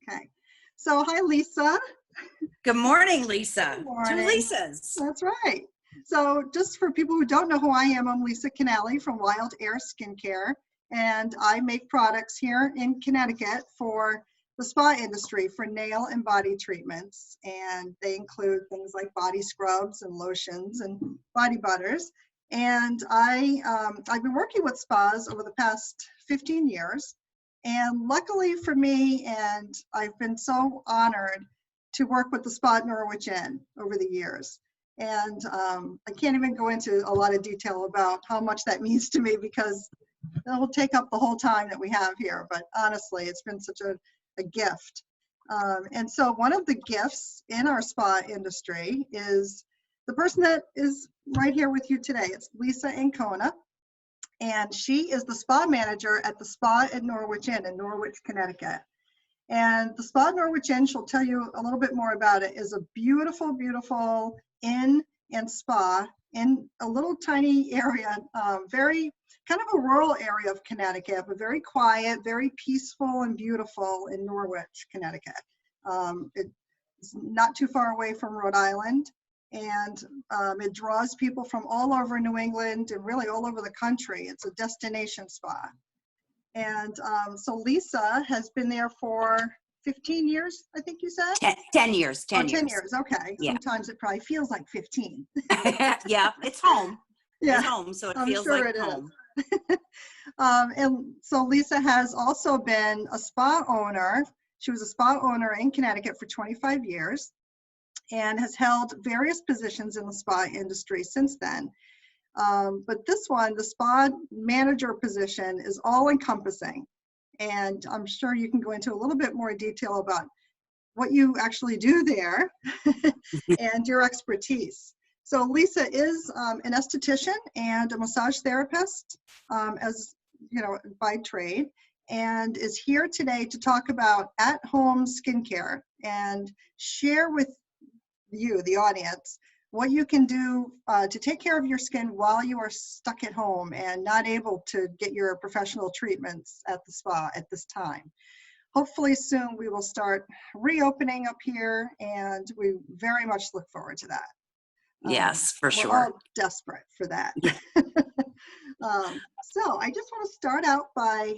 Okay. So hi, Lisa. Good morning, Lisa. Good morning. Two Lisas. That's right. So just for people who don't know who I am, I'm Lisa Kennally from Wild Air Skincare, and I make products here in Connecticut for the spa industry for nail and body treatments. And they include things like body scrubs and lotions and body butters. And I've been working with spas over the past 15 years. And luckily for me, and I've been so honored to work with the spa at Norwich Inn over the years. And I can't even go into a lot of detail about how much that means to me because it'll take up the whole time that we have here. But honestly, it's been such a gift. And so one of the gifts in our spa industry is the person that is right here with you today. It's Lisa Ancona. And she is the spa manager at the spa at Norwich Inn in Norwich, Connecticut. And the spa at Norwich Inn, she'll tell you a little bit more about it, is a beautiful, beautiful inn and spa in a little tiny area, very kind of a rural area of Connecticut, but very quiet, very peaceful and beautiful in Norwich, Connecticut. It's not too far away from Rhode Island. And it draws people from all over New England and really all over the country. It's a destination spa. And so Lisa has been there for 15 years, I think you said? 10 years. 10 years, okay. Yeah. Sometimes it probably feels like 15. Yeah, it's home. Yeah, it's home, so it I'm feels sure like it home. And so Lisa has also been a spa owner. She was a spa owner in Connecticut for 25 years and has held various positions in the spa industry since then. But this one, the spa manager position, is all encompassing. And I'm sure you can go into a little bit more detail about what you actually do there and your expertise. So Lisa is an esthetician and a massage therapist, as you know, by trade, and is here today to talk about at-home skincare and share with you, the audience, what you can do to take care of your skin while you are stuck at home and not able to get your professional treatments at the spa at this time. Hopefully soon we will start reopening up here, and we very much look forward to that. Yes, for sure. We're all desperate for that. So I just want to start out by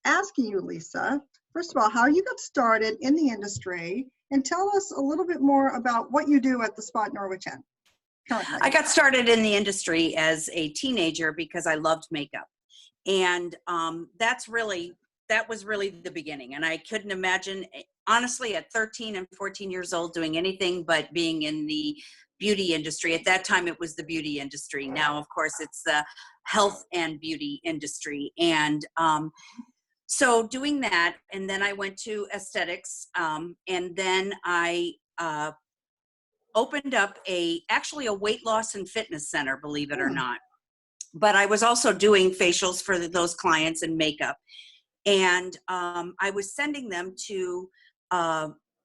asking you, Lisa, first of all, how you got started in the industry, and tell us a little bit more about what you do at the spa at Norwich Inn currently. I got started in the industry as a teenager because I loved makeup. And that was really the beginning. And I couldn't imagine, honestly, at 13 and 14 years old, doing anything but being in the beauty industry. At that time, it was the beauty industry. Now, of course, it's the health and beauty industry. And so doing that, and then I went to aesthetics, and then I opened up actually a weight loss and fitness center, believe it or not. But I was also doing facials for those clients and makeup. And I was sending them to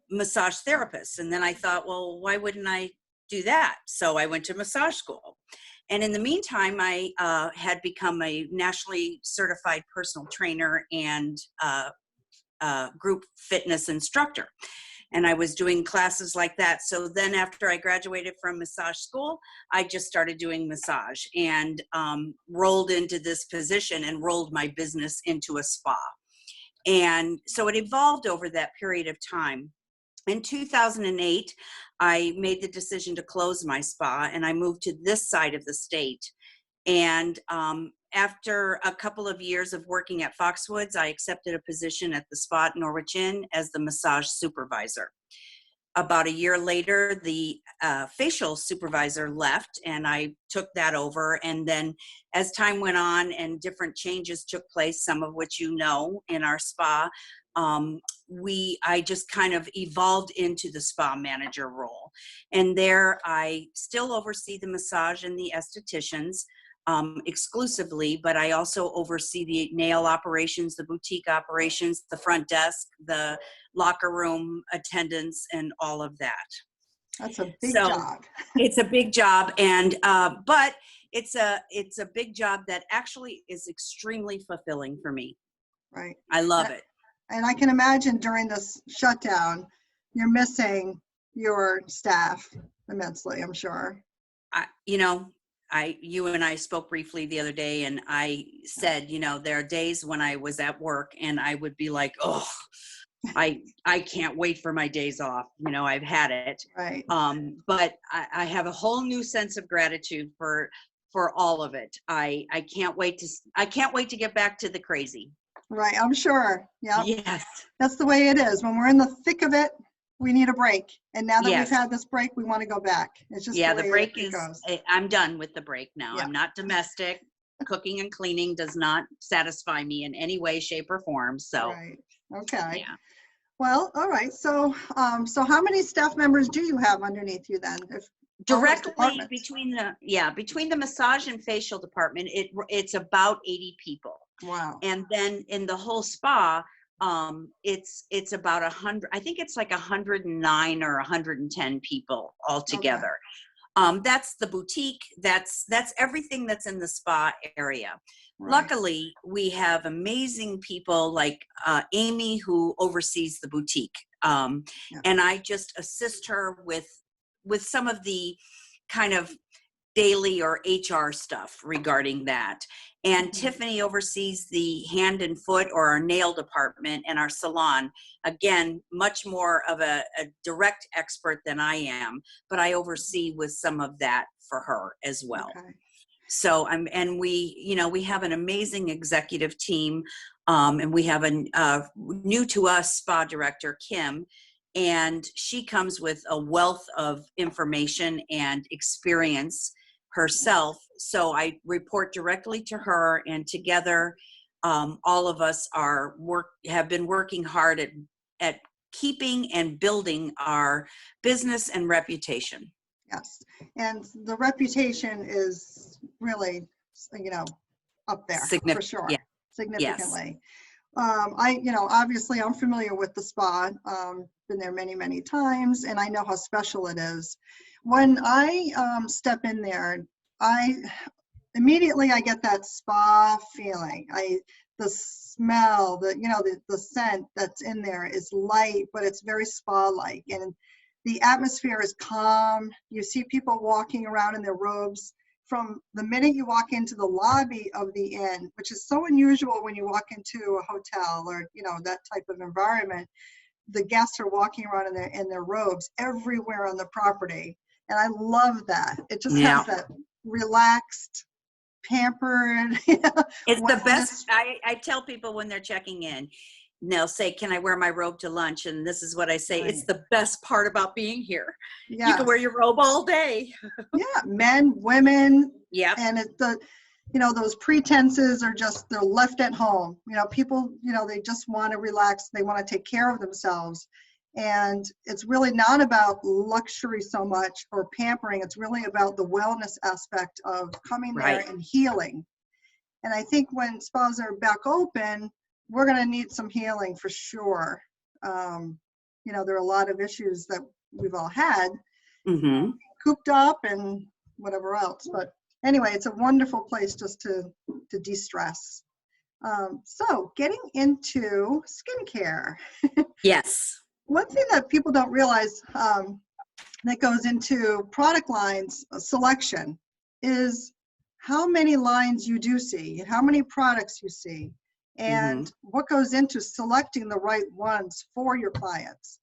massage therapists. And then I thought, well, why wouldn't I do that? So I went to massage school. And in the meantime, I had become a nationally certified personal trainer and group fitness instructor. And I was doing classes like that. So then after I graduated from massage school, I just started doing massage and rolled into this position and rolled my business into a spa. And so it evolved over that period of time. In 2008, I made the decision to close my spa and I moved to this side of the state. And after a couple of years of working at Foxwoods, I accepted a position at the spa at Norwich Inn as the massage supervisor. About a year later, the facial supervisor left and I took that over. And then as time went on and different changes took place, some of which you know in our spa, I just kind of evolved into the spa manager role. And there I still oversee the massage and the estheticians exclusively, but I also oversee the nail operations, the boutique operations, the front desk, the locker room attendants, and all of that. That's a big job. It's a big job, and but it's a big job that actually is extremely fulfilling for me. Right. I love it. And I can imagine during this shutdown, you're missing your staff immensely, I'm sure. You know, you and I spoke briefly the other day, and I said, you know, there are days when I was at work and I would be like, oh, I can't wait for my days off. You know, I've had it. Right. But I have a whole new sense of gratitude for all of it. I can't wait to get back to the crazy. Right, I'm sure. Yeah. Yes. That's the way it is. When we're in the thick of it, we need a break. And now that Yes. we've had this break, we want to go back. It's just Yeah, the the way break it is, goes. I'm done with the break now. Yeah. I'm not domestic. Cooking and cleaning does not satisfy me in any way, shape, or form. So, Right. Okay. yeah. Well, all right. So, so how many staff members do you have underneath you then? If all those Directly departments? between the massage and facial department, it's about 80 people. Wow. And then in the whole spa, it's about 100. I think it's like 109 or 110 people altogether. That's the boutique. That's everything that's in the spa area. Right. Luckily, we have amazing people like Amy, who oversees the boutique, and I just assist her with some of the kind of daily or HR stuff regarding that. And Tiffany oversees the hand and foot or our nail department and our salon. Again, much more of a direct expert than I am, but I oversee with some of that for her as well. Okay. So we have an amazing executive team, and we have a new to us spa director, Kim, and she comes with a wealth of information and experience herself. So I report directly to her, and together, all of us have been working hard at keeping and building our business and reputation. Yes. And the reputation is really, up there for sure. Yeah. Significantly. Obviously I'm familiar with the spa, been there many, many times, and I know how special it is. When I step in there, I immediately get that spa feeling. The smell, the scent that's in there is light, but it's very spa-like, and the atmosphere is calm. You see people walking around in their robes from the minute you walk into the lobby of the inn, which is so unusual when you walk into a hotel or that type of environment. The guests are walking around in their robes everywhere on the property, and I love that. It just has that relaxed, pampered. It's the best. I tell people when they're checking in, they'll say, "Can I wear my robe to lunch?" And this is what I say: It's the best part about being here. Yes. You can wear your robe all day. Yeah, men, women. Yeah. And it's those pretenses are they're left at home. People, they just want to relax. They want to take care of themselves. And it's really not about luxury so much or pampering. It's really about the wellness aspect of coming there and healing. And I think when spas are back open, we're going to need some healing for sure. There are a lot of issues that we've all had, cooped up and whatever else. But anyway, it's a wonderful place just to de-stress. So getting into skincare. Yes. One thing that people don't realize that goes into product lines selection is how many lines you do see, how many products you see, and what goes into selecting the right ones for your clients.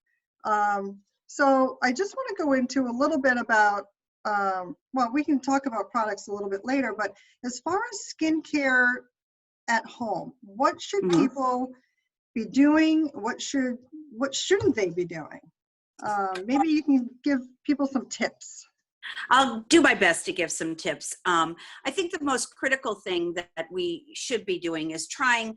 So I just want to go into a little bit about, we can talk about products a little bit later, but as far as skincare at home, what should people be doing? What shouldn't they be doing? Maybe you can give people some tips. I'll do my best to give some tips. I think the most critical thing that we should be doing is trying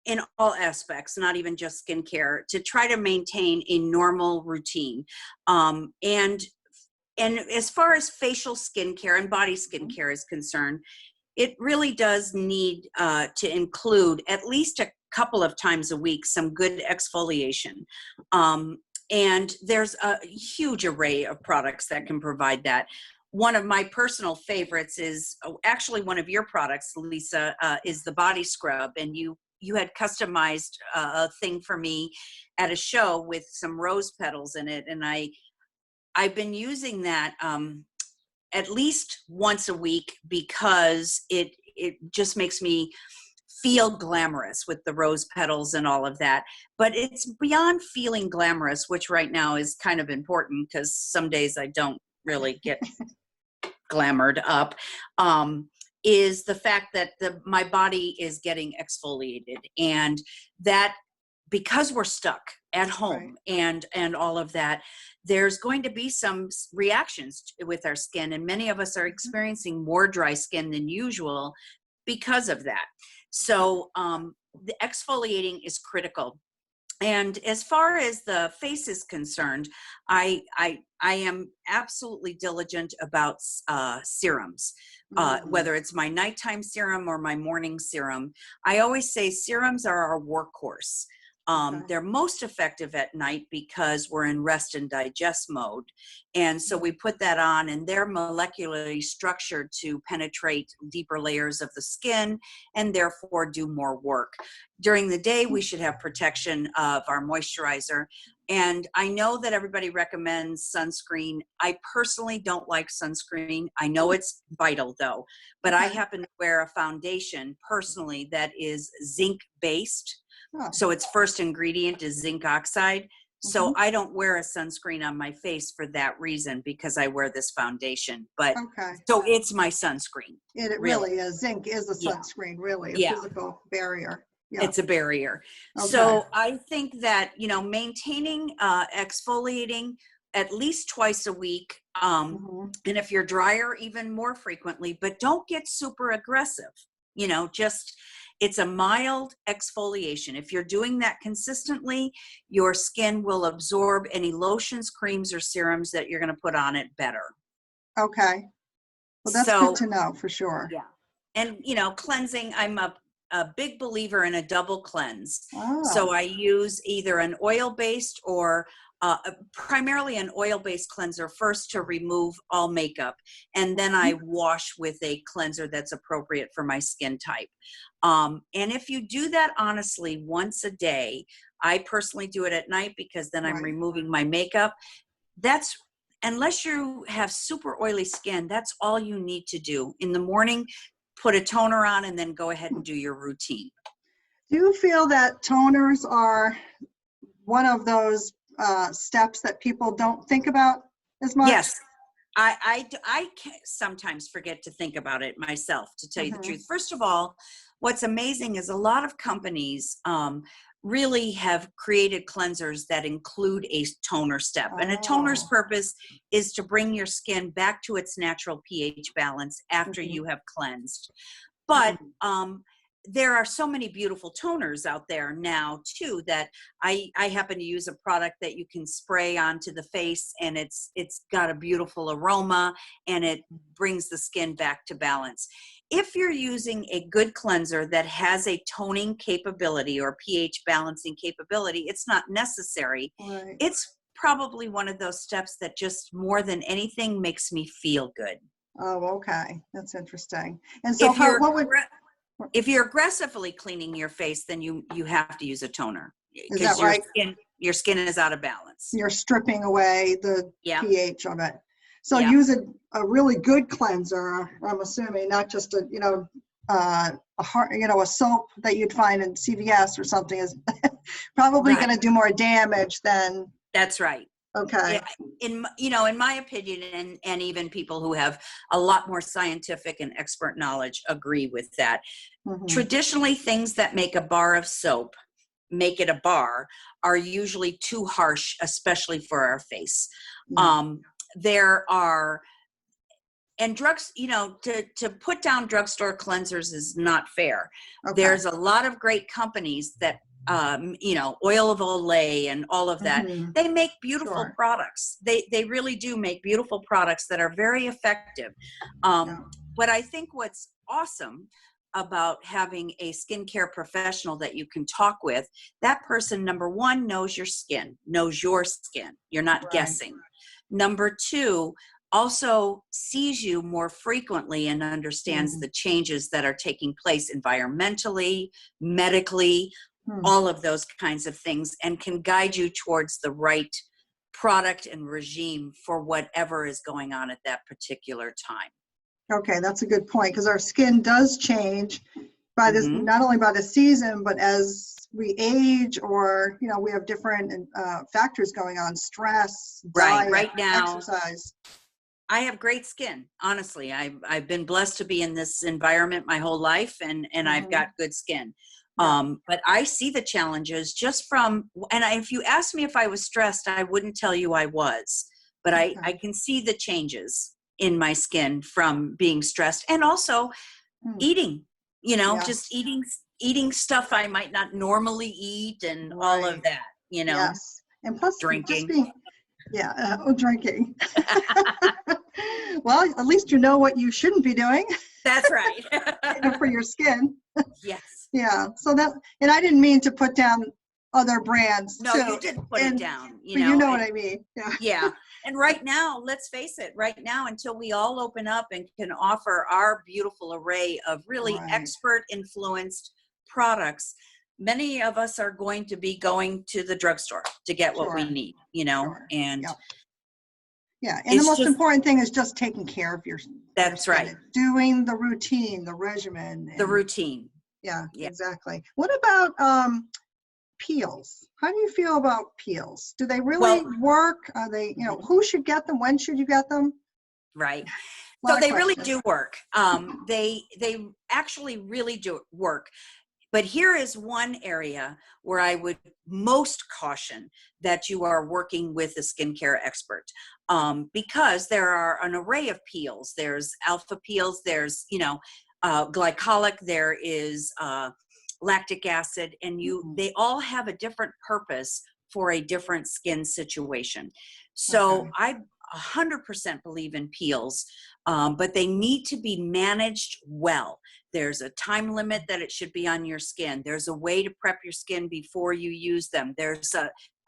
in all aspects, not even just skincare, to try to maintain a normal routine. And as far as facial skincare and body skincare is concerned, it really does need to include at least a couple of times a week some good exfoliation. And there's a huge array of products that can provide that. One of my personal favorites is actually one of your products, Lisa, is the body scrub. And you you had customized a thing for me at a show with some rose petals in it, and I've been using that at least once a week because it just makes me feel glamorous with the rose petals and all of that. But it's beyond feeling glamorous, which right now is kind of important because some days I don't really get glamored up, is the fact that my body is getting exfoliated, and that because we're stuck at home and all of that, there's going to be some reactions with our skin, and many of us are experiencing more dry skin than usual because of that. So the exfoliating is critical. And as far as the face is concerned, I am absolutely diligent about serums, whether it's my nighttime serum or my morning serum. I always say serums are our workhorse. They're most effective at night because we're in rest and digest mode. And so we put that on, and they're molecularly structured to penetrate deeper layers of the skin and therefore do more work. During the day, we should have protection of our moisturizer. And I know that everybody recommends sunscreen. I personally don't like sunscreen. I know it's vital though, but I happen to wear a foundation personally that is zinc based. So its first ingredient is zinc oxide. So I don't wear a sunscreen on my face for that reason, because I wear this foundation. But so it's my sunscreen. It really is. Zinc is a sunscreen, really, a physical barrier. Yeah. It's a barrier. So I think that, maintaining exfoliating at least twice a week, and if you're drier, even more frequently, but don't get super aggressive, it's a mild exfoliation. If you're doing that consistently, your skin will absorb any lotions, creams, or serums that you're going to put on it better. Okay. Well, that's good to know for sure. Yeah. And, cleansing, I'm a big believer in a double cleanse. So I use either an oil-based or primarily an oil-based cleanser first to remove all makeup, and then I wash with a cleanser that's appropriate for my skin type. And if you do that honestly once a day, I personally do it at night because then I'm removing my makeup. That's, unless you have super oily skin, that's all you need to do. In the morning, put a toner on and then go ahead and do your routine. Do you feel that toners are one of those steps that people don't think about as much? Yes. I sometimes forget to think about it myself, to tell you the truth. First of all, what's amazing is a lot of companies really have created cleansers that include a toner step. And a toner's purpose is to bring your skin back to its natural pH balance after you have cleansed. But there are so many beautiful toners out there now too, that I happen to use a product that you can spray onto the face, and it's got a beautiful aroma and it brings the skin back to balance. If you're using a good cleanser that has a toning capability or pH balancing capability, it's not necessary. It's probably one of those steps that just more than anything makes me feel good. Oh, okay. That's interesting. And so if you're aggressively cleaning your face, then you have to use a toner. Is that right? Your skin is out of balance. You're stripping away the pH of it. So use a really good cleanser, I'm assuming, not just a soap that you'd find in CVS or something is probably going to do more damage than. That's right. Okay. In my opinion, and even people who have a lot more scientific and expert knowledge agree with that. Traditionally, things that make a bar of soap, make it a bar, are usually too harsh, especially for our face. There are, and drugs, to put down drugstore cleansers is not fair. There's a lot of great companies that Oil of Olay and all of that. They make beautiful products. They really do make beautiful products that are very effective. But I think what's awesome about having a skincare professional that you can talk with, that person, number one, knows your skin. You're not guessing. Number two, also sees you more frequently and understands Mm. the changes that are taking place environmentally, medically, Hmm. all of those kinds of things, and can guide you towards the right product and regime for whatever is going on at that particular time. Okay, that's a good point, because our skin does change by this, Hmm. not only by the season, but as we age, or we have different factors going on: stress, Right. diet, Right now, exercise. I have great skin. Honestly, I've been blessed to be in this environment my whole life, and I've Hmm. got good skin. Yeah. But I see the challenges just from, and if you asked me if I was stressed, I wouldn't tell you I was, but I Okay. can see the changes in my skin from being stressed, and also Hmm. eating, just Yes. eating stuff I might not normally eat, and all of Right. that, Yes. And plus, just drinking. being, yeah, drinking. Well, at least you know what you shouldn't be doing, That's right. for your skin. Yes. Yeah. So that, and I didn't mean to put down other brands No, you too, didn't put it and down, but you know what I mean. Yeah. yeah. And right now, let's face it, right now, until we all open up and can offer our beautiful array of really Right. expert influenced products, many of us are going to be going to the drugstore to get what we Sure. need, Sure. and Yep. Yeah. And the it's most just, important thing is just taking care of your that's skin right. and doing the routine, the regimen, The and routine. yeah, Yeah. exactly. What about peels? How do you feel about peels? Do they really Well, work? Are they, who should get them? When should you get them? right. A So lot of they really questions. do work. They actually really do work. But here is one area where I would most caution that you are working with a skincare expert, because there are an array of peels. There's alpha peels, there's, glycolic, there is lactic acid, and Mhm. they all have a different purpose for a different skin situation. So Okay. I 100% believe in peels, but they need to be managed well. There's a time limit that it should be on your skin. There's a way to prep your skin before you use them. There's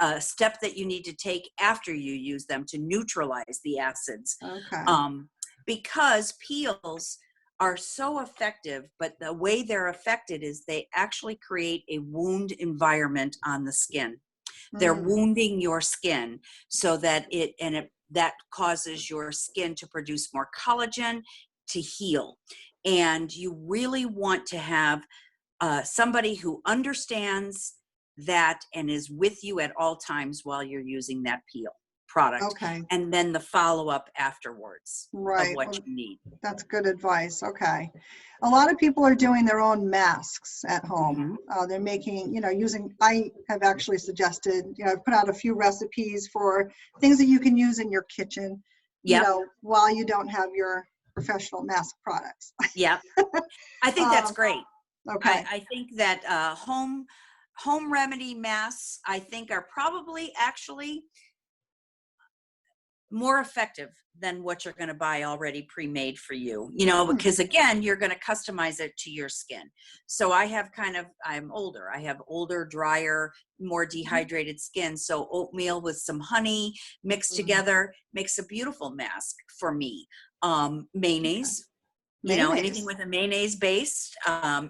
a step that you need to take after you use them to neutralize the acids. Okay. Um, because peels are so effective, but the way they're affected is they actually create a wound environment on the skin. They're Mm. wounding your skin so that that causes your skin to produce more collagen to heal. And you really want to have somebody who understands that and is with you at all times while you're using that peel product, Okay. and then the follow-up afterwards of Right. what Well, you need. that's good advice. Okay. A lot of people are doing their own masks at home. Hmm. They're making, I have actually suggested, I've put out a few recipes for things that you can use in your kitchen, Yep. while you don't have your professional mask products. Yep. I think that's Um, great. okay. I think that home remedy masks, I think, are probably actually more effective than what you're going to buy already pre-made for you, Hmm. because again, you're going to customize it to your skin. So I'm older. I have older, drier, more dehydrated skin. So oatmeal with some honey mixed Mm. together makes a beautiful mask for me. Okay. Mayonnaise, anything Mayonnaise. with a mayonnaise base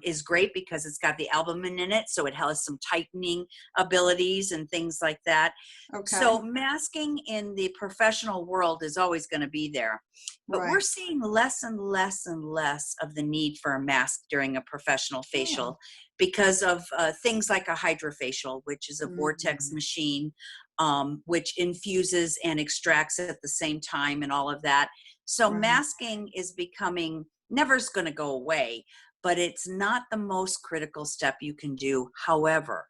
is great because it's got the albumin in it. So it has some tightening abilities and things like that. Okay. So masking in the professional world is always going to be there. But we're Right. seeing less and less and less of the need for a mask during a professional Oh. facial because of things like a hydrofacial, which is a vortex Mhm. machine, which infuses and extracts at the same time and all of that. So Right. masking is becoming, never's going to go away, but it's not the most critical step you can do. However,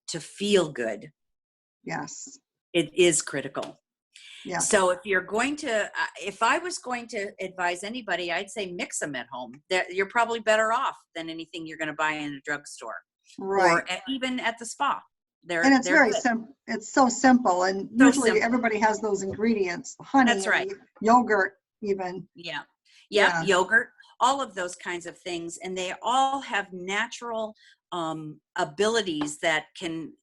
to feel good, Yes. it is critical. Yes. So if I was going to advise anybody, I'd say mix them at home. You're probably better off than anything you're going to buy in a drugstore or Right. even at the spa. And They're it's they're very good. simple. It's so simple. And So usually simple. everybody has those ingredients, the honey That's and right. the yogurt even. Yeah. Yep. Yeah. Yogurt, all of those kinds of things. And they all have natural abilities that can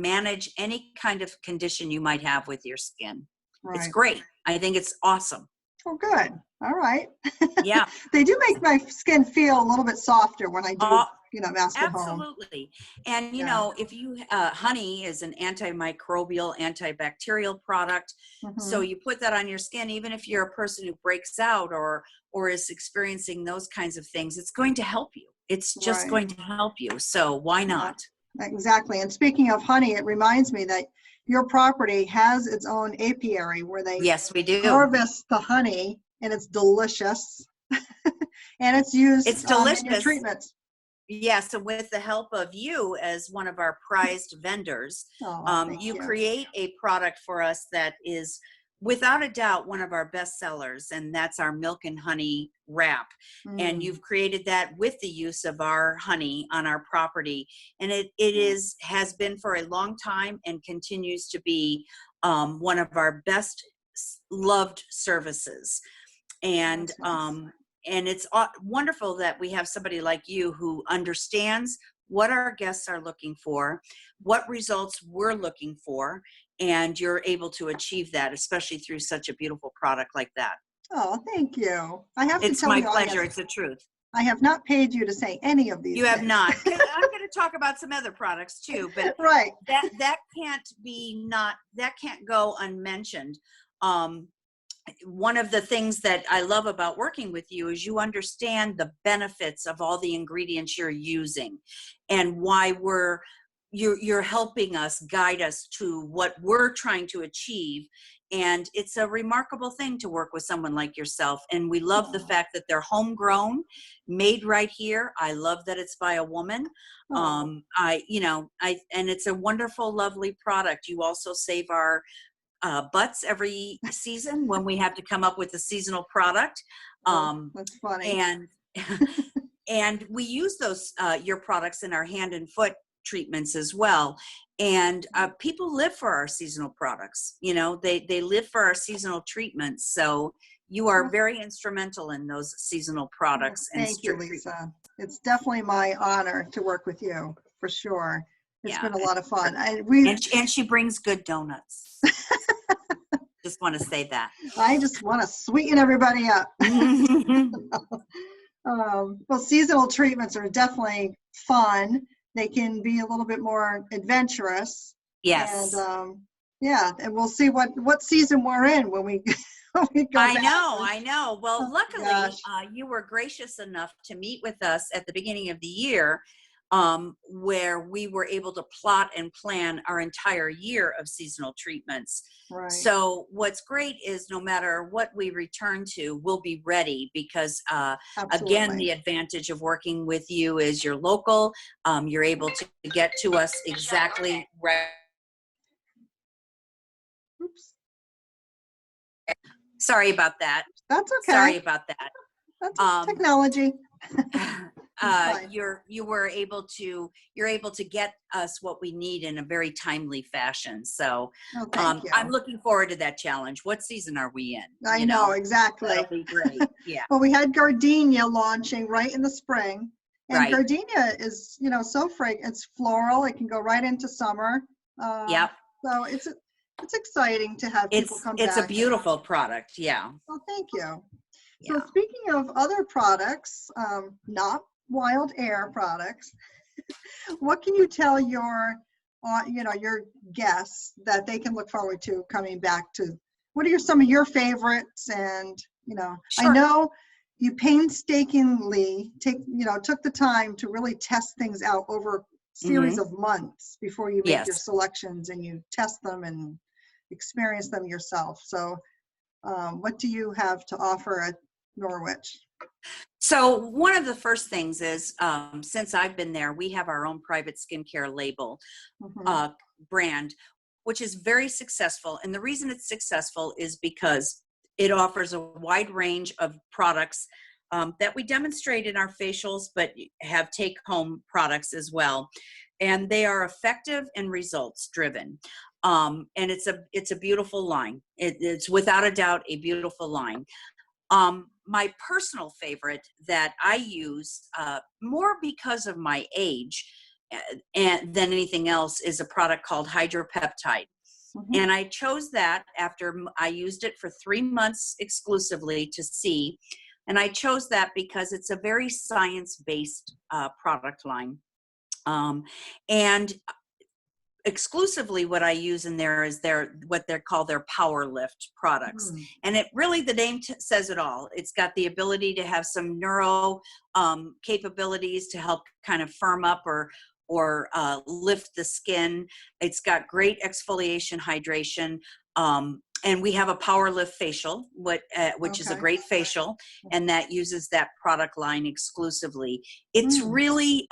manage any kind of condition you might have with your skin. It's Right. great. I think it's awesome. Oh, good. All right. Yeah. They do make my skin feel a little bit softer when I do, Uh, mask at home. Absolutely. And Yeah. if you honey is an antimicrobial, antibacterial product. So Hmm. you put that on your skin, even if you're a person who breaks out or is experiencing those kinds of things, it's going to help you. It's just Right. going to help you. So why Yeah, not? exactly. And speaking of honey, it reminds me that your property has its own apiary where they Yes, we do. harvest the honey, and it's delicious. And it's used It's in your delicious. treatments. Yes, so with the help of you as one of our prized vendors, Oh, thank you you. create a product for us that is without a doubt one of our best sellers, and that's our milk and honey wrap. And Mm. you've created that with the use of our honey on our property, and it is has been for a long time and continues to be one of our best loved services. And That's nice. it's wonderful that we have somebody like you who understands what our guests are looking for, what results we're looking for, and you're able to achieve that, especially through such a beautiful product like that. Oh, thank you. I have to It's tell my the pleasure. audience, It's the truth. I have not paid you to say any of You these have things. not. I'm going to talk about some other products too, but Right. that can't go unmentioned. Um, One of the things that I love about working with you is you understand the benefits of all the ingredients you're using and why you're helping us, guide us to what we're trying to achieve. And it's a remarkable thing to work with someone like yourself. And we love the Oh, fact that they're homegrown, made right here. I love that it's by a woman. oh, And it's a wonderful, lovely product. You also save our butts every season when we have to come up with a seasonal product. oh, Um, that's funny. and and we use those your products in our hand and foot treatments as well. And people live for our seasonal products. They live for our seasonal treatments. So you are Well, very instrumental in those seasonal well, products and thank you, treatments. Lisa. It's definitely my honor to work with you, for sure. It's Yeah, been a lot of fun. and she brings good donuts. Just want to say that. I just want to sweeten everybody up. Well, seasonal treatments are definitely fun. They can be a little bit more adventurous, and Yes. yeah, and we'll see what season we're in when we when we go back. I know. Well, Oh my luckily, gosh, you were gracious enough to meet with us at the beginning of the year, where we were able to plot and plan our entire year of seasonal treatments. right? So what's great is no matter what we return to, we'll be ready because, again, Absolutely. the advantage of working with you is you're local. You're able to get to us exactly right. Oops, Sorry about that. that's okay. Sorry about that. That's Um, technology. It's uh, fine. you're able to get us what we need in a very timely fashion. So Oh, thank I'm you. looking forward to that challenge. What season are we in? I know That'll exactly. be great. Yeah, Well, we had gardenia launching right in the spring, and right. gardenia is, so fragrant. It's floral. It can go right into summer. Yep. So it's exciting to have people come It's a back and. beautiful product. Yeah, Well, thank you. So yeah. speaking of other products, not wild air products, what can you tell your guests that they can look forward to coming back to? What are some of your favorites? And I Sure. know you painstakingly took the time to really test things out over a series Hmm. of months before you make your Yes. selections and you test them and experience them yourself. So, what do you have to offer at Norwich? So one of the first things is, since I've been there, we have our own private skincare label Hmm. uh, brand, which is very successful. And the reason it's successful is because it offers a wide range of products that we demonstrate in our facials, but have take-home products as well. And they are effective and results driven. And it's a beautiful line. It's without a doubt a beautiful line. My personal favorite that I use more because of my age and than anything else is a product called hydropeptide. Mhm. And I chose that after I used it for 3 months exclusively to see. And I chose that because it's a very science-based product line. And exclusively what I use in there is what they call their power lift products. Mm. And it really, the name says it all. It's got the ability to have some neuro capabilities to help kind of firm up or lift the skin. It's got great exfoliation, hydration. And we have a power lift facial, which is a Okay. great facial, and that uses that product line exclusively. It's Mm. really,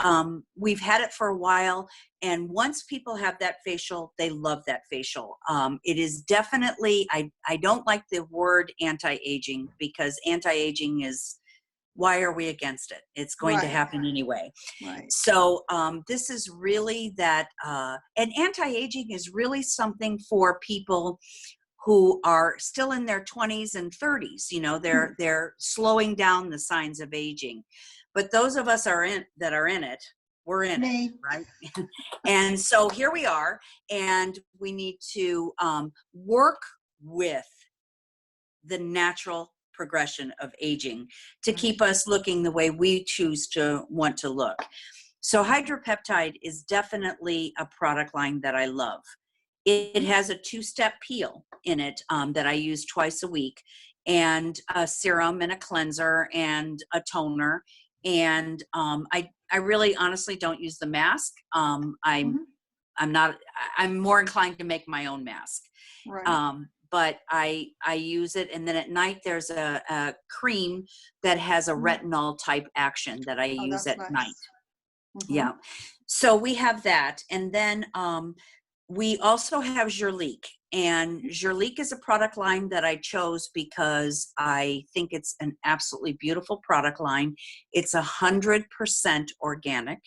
we've had it for a while, and once people have that facial, they love that facial. It is definitely, I don't like the word anti-aging, because anti-aging is, why are we against it? It's going to Right. happen anyway. Right. So this is really that, and anti-aging is really something for people who are still in their 20s and 30s. You know, they're slowing down the signs of aging. But those of us that are in it, we're in it, Me. right? And so here we are, and we need to work with the natural progression of aging to Right. keep us looking the way we choose to want to look. So hydropeptide is definitely a product line that I love. It has a 2-step peel in it that I use twice a week, and a serum and a cleanser and a toner. And I really honestly don't use the mask. Mhm. I'm more inclined to make my own mask. Right. But I use it, and then at night there's a cream that has a Mm. retinol type action that I Oh, use that's at night. nice. Hmm. Yeah. So we have that. And then we also have Jurlique. And Jurlique is a product line that I chose because I think it's an absolutely beautiful product line. It's 100% organic.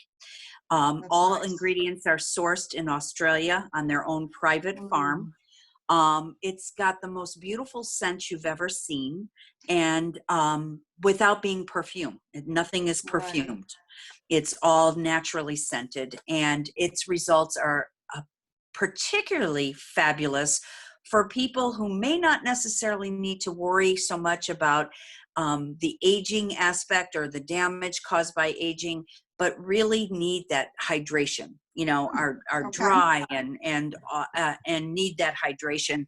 That's All nice. ingredients are sourced in Australia on their own private farm. Mm. It's got the most beautiful scent you've ever seen, and without being perfumed. Nothing is Right. perfumed. It's all naturally scented, and its results are particularly fabulous for people who may not necessarily need to worry so much about the aging aspect or the damage caused by aging, but really need that hydration. You know, Hmm. are Okay. dry and need that hydration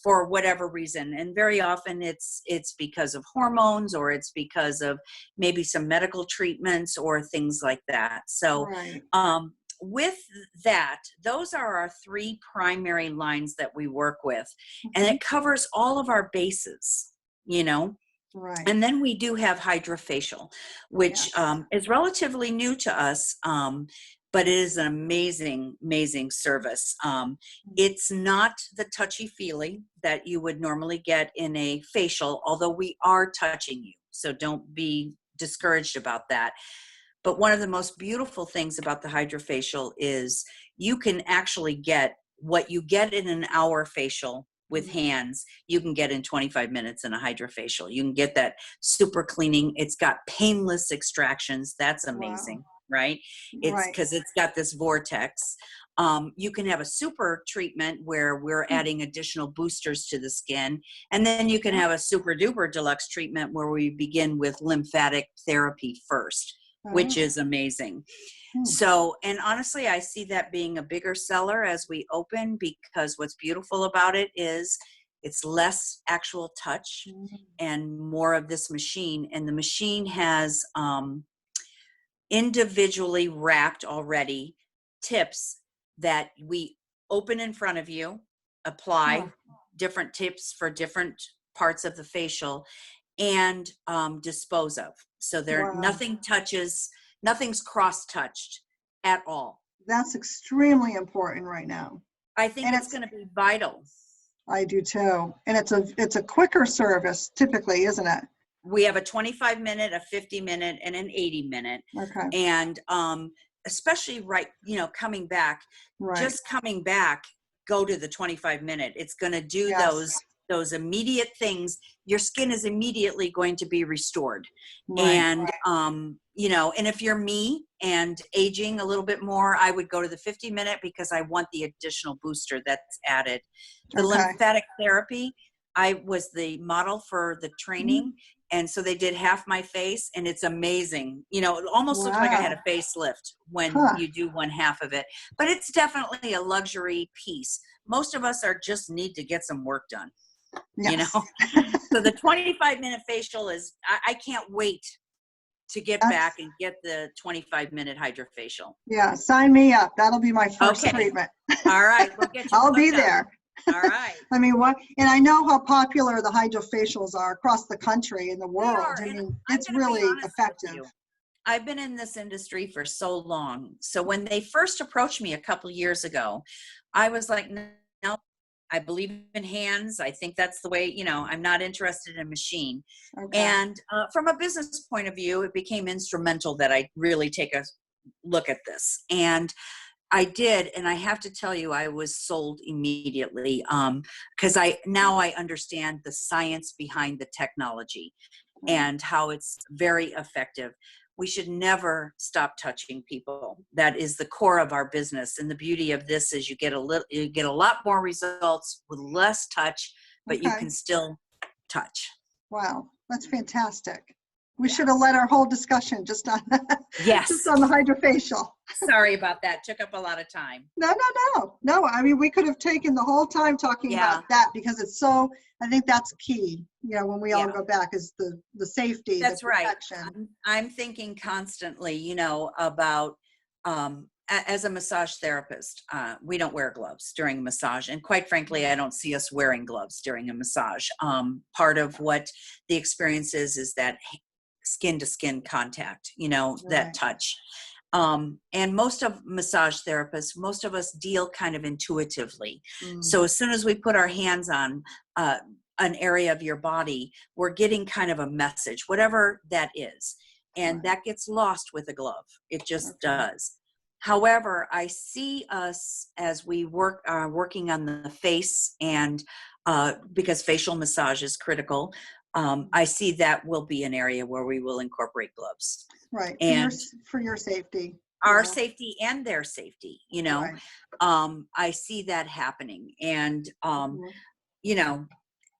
for whatever reason. And very often it's because of hormones, or it's because of maybe some medical treatments or things like that. So Right. with that, those are our 3 primary lines that we work with, and Hmm. it covers all of our bases, you know. Right. And then we do have hydrofacial, which Yes. is relatively new to us, but it is an amazing, amazing service. It's not the touchy-feely that you would normally get in a facial, although we are touching you, so don't be discouraged about that. But one of the most beautiful things about the hydrofacial is you can actually get what you get in an hour facial with Mhm. hands, you can get in 25 minutes in a hydrofacial. You can get that super cleaning. It's got painless extractions. That's Wow. amazing, right? It's Right. because it's got this vortex. You can have a super treatment where we're Hmm. adding additional boosters to the skin. And then you can Okay. have a super duper deluxe treatment where we begin with lymphatic therapy first, which Oh. is amazing. Hmm. So, and honestly, I see that being a bigger seller as we open, because what's beautiful about it is it's less actual touch Mm. and more of this machine. And the machine has individually wrapped already tips that we open in front of you, Huh. apply different tips for different parts of the facial, and dispose of. So there, Wow. nothing's cross-touched at all. That's extremely important right now. I think And it's it's, going to be vital. I do too. And it's a quicker service typically, isn't it? We have a 25-minute, a 50-minute, and an 80-minute. Okay. And especially coming back, Right. just coming back, go to the 25-minute. It's going to do Yes. those immediate things. Your skin is immediately going to be restored. Right. And and if you're me, and aging a little bit more, I would go to the 50-minute because I want the additional booster that's added. The Okay. lymphatic therapy, I was the model for the training. And so they did half my face, and it's amazing. You know, it almost looks like I had a facelift when you do one half of it. But it's definitely a luxury piece. Most of us are just need to get some work done. Yes. You know? So the 25-minute facial is, I can't wait to get back and get the 25-minute hydrofacial. Yeah, sign me up. That'll be my first Okay. treatment. All right, we'll get you I'll be hooked up. there. All right. I mean, what? And I know how popular the hydrofacials are across the country and the world. They are, I mean, I'm it's gonna be really honest with effective. you. I've been in this industry for so long. So when they first approached me a couple years ago, I was like, no, I believe in hands. I think that's the way, you know, I'm not interested in a machine. Okay. And from a business point of view, it became instrumental that I really take a look at this. And I did, and I have to tell you, I was sold immediately because now I understand the science behind the technology and how it's very effective. We should never stop touching people. That is the core of our business, and the beauty of this is you get a lot more results with less touch, but you can still touch. Wow, that's fantastic. We should have led our whole discussion just on Yes. on the hydrofacial. Sorry about that. Took up a lot of time. No. I mean, we could have taken the whole time talking about that because it's so. I think that's key. You know, when we all go back, is the safety. That's the right. protection. I'm thinking constantly, you know, about as a massage therapist, we don't wear gloves during a massage, and quite frankly, I don't see us wearing gloves during a massage. Part of what the experience is that skin to skin contact, you know, that touch. And most of massage therapists, most of us deal kind of intuitively. So as soon as we put our hands on an area of your body, we're getting kind of a message, whatever that is. And that gets lost with a glove. It just does. However, I see us as we working on the face, and because facial massage is critical, I see that will be an area where we will incorporate gloves. Right. And for your safety. Our safety and their safety, you know. I see that happening. And, you know,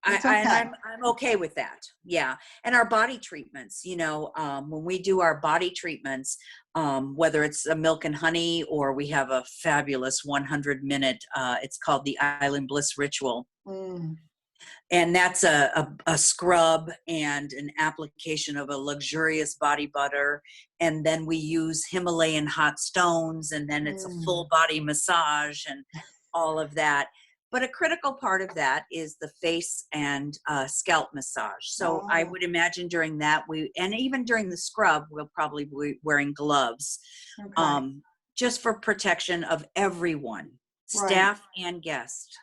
I'm okay with that. Yeah. And our body treatments, you know, when we do our body treatments, whether it's a milk and honey, or we have a fabulous 100-minute, it's called the Island Bliss Ritual. And that's a scrub and an application of a luxurious body butter. And then we use Himalayan hot stones, and then it's a full body massage and all of that. But a critical part of that is the face and scalp massage. So I would imagine during that, and even during the scrub, we'll probably be wearing gloves, just for protection of everyone, staff and guest.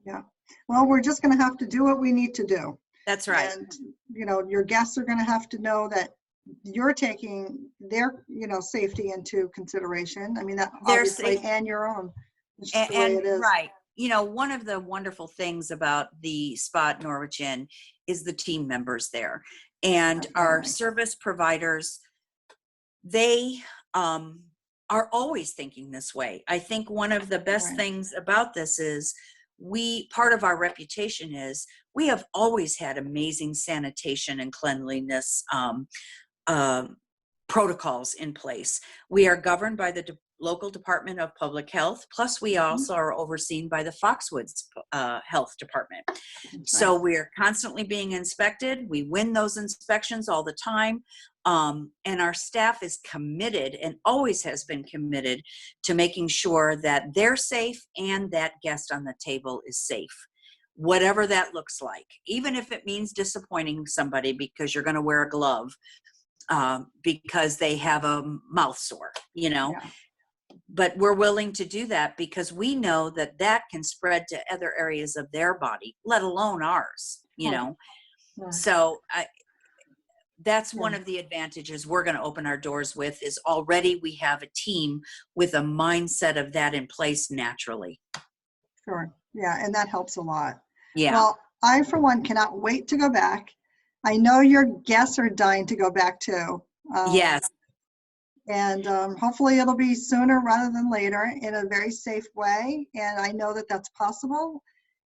Yeah. Well, we're just going to have to do what we need to do. That's right. And, you know, your guests are going to have to know that you're taking their, you know, safety into consideration. I mean, that obviously, and your own. It's just the way it is. Right. You know, one of the wonderful things about the spa at Norwich Inn is the team members there, and our service providers. They are always thinking this way. I think one of the best things about this is part of our reputation is we have always had amazing sanitation and cleanliness protocols in place. We are governed by the local Department of Public Health, plus we also are overseen by the Foxwoods Health Department. So we're constantly being inspected. We win those inspections all the time. And our staff is committed, and always has been committed, to making sure that they're safe and that guest on the table is safe, whatever that looks like, even if it means disappointing somebody because you're going to wear a glove because they have a mouth sore, you know. But we're willing to do that because we know that that can spread to other areas of their body, let alone ours, you know. So that's one of the advantages we're going to open our doors with, is already we have a team with a mindset of that in place naturally. Sure. Yeah. And that helps a lot. Yeah. Well, I, for one, cannot wait to go back. I know your guests are dying to go back too. Yes. And hopefully it'll be sooner rather than later in a very safe way. And I know that that's possible.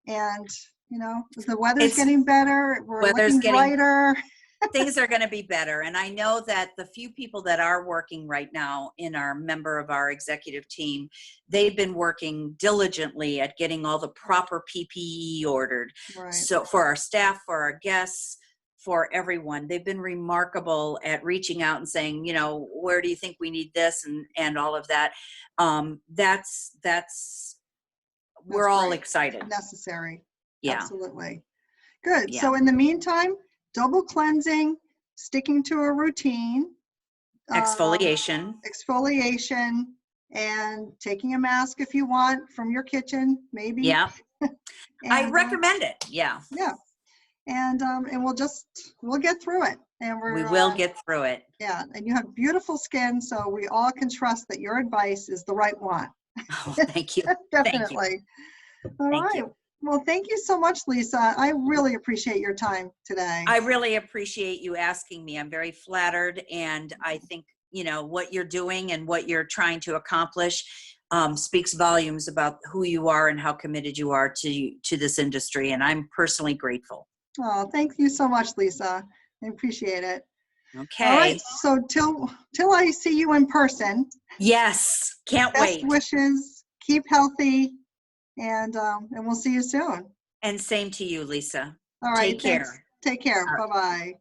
And, you know, the weather's It's getting better. We're weather's looking getting brighter. things are going to be better. And I know that the few people that are working right now in our member of our executive team, they've been working diligently at getting all the proper PPE ordered. Right. So for our staff, for our guests, for everyone, they've been remarkable at reaching out and saying, you know, where do you think we need this, and all of that. That's we're That's all great. excited. Necessary. Yeah. Absolutely. Good. Yeah. So in the meantime, double cleansing, sticking to a routine, Exfoliation. exfoliation, and taking a mask if you want from your kitchen, maybe. Yeah. I And recommend it. Yeah. yeah. And we'll get through it. And We will get through it. yeah. And you have beautiful skin, so we all can trust that your advice is the right one. Oh, thank you. Thank you. Definitely. All Thank right. you. Well, thank you so much, Lisa. I really appreciate your time today. I really appreciate you asking me. I'm very flattered, and I think, you know, what you're doing and what you're trying to accomplish speaks volumes about who you are and how committed you are to this industry, and I'm personally grateful. Oh, thank you so much, Lisa. I appreciate it. Okay. All right. So till I see you in person, Yes. Can't best wait. wishes. Keep healthy, and we'll see you soon. And same to you, Lisa. All right. Take Thanks. care. Take care. All right. Bye-bye.